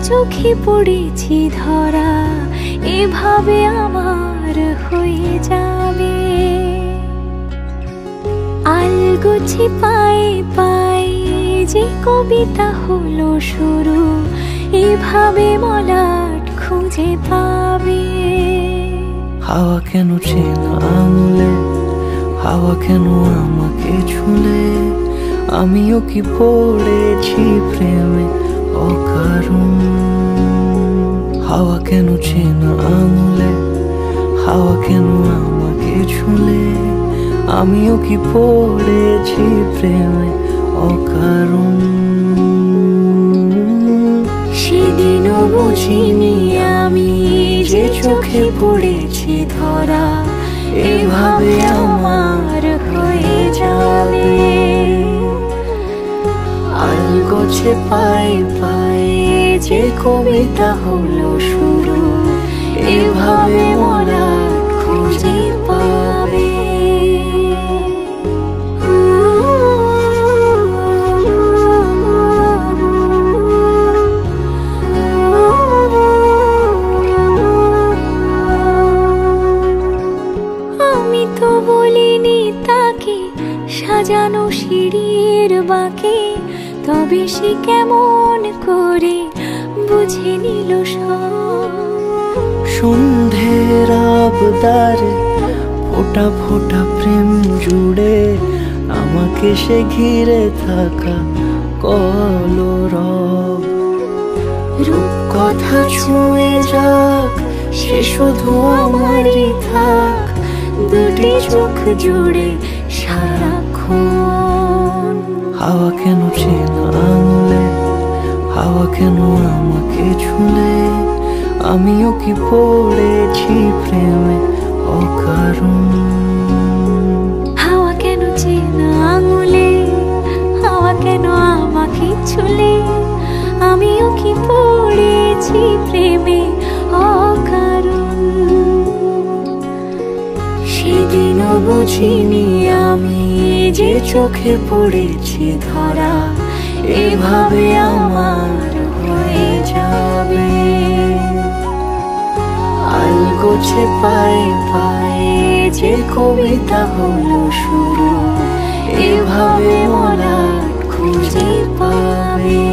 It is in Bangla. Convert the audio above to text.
চোখে পড়েছি ধরা, এভাবে আমার হয়ে যাবে। আলগোছে পায়ে পায়ে যে কবিতা হলো শুরু, এভাবে মলাট খুঁজে পাবে। হাওয়া কেন চেনা আঙুলে, হাওয়া কেন আমাকে ছুলে, আমিও কি পড়েছি প্রেমে অকারণ। হাওয়া কেন চেনা আঙুলে, হাওয়া কেন আমাকে ছুলে, আমিও কি পড়েছি প্রেমে অকারণ। সেদিনও বুঝিনি আমি যে চোখে পড়েছি ধরা, এভাবে আমার হয়ে যাবে। আলগোছে পায়ে পায়ে যে কবিতা হলো শুরু, এভাবে মলাট খুঁজে পাবে। আমি তো বলিনি তাকে সাজানো সিঁড়ির বাঁকে, তবে সে কেমন করে বুঝে নিল সব। সন্ধ্যের আবদারে ফোটা ফোটা প্রেম জুড়ে, আমাকে সে ঘিরে থাকা কলরব। রূপকথা ছুঁয়ে যাক, সে শুধু আমারই থাক, দুটি চোখ জুড়ে সারাক্ষণ। হাওয়া কেন চেনা আঙুলে, হাওয়া কেন আমাকে ছুলে, আমিও কি পড়েছি প্রেমে অকারণ। হাওয়া কেন চেনা আঙুলে, হাওয়া কেন আমাকে ছুলে, আমিও কি পড়েছি প্রেমে অকারণ। সেদিনও বুঝিনি আমি যে চোখে পড়েছি ধরা, এভাবে আমার হয়ে যাবে। আলগোছে পায়ে পায়ে যে কবিতা হলো শুরু, এভাবে মলাট খুঁজে পাবে।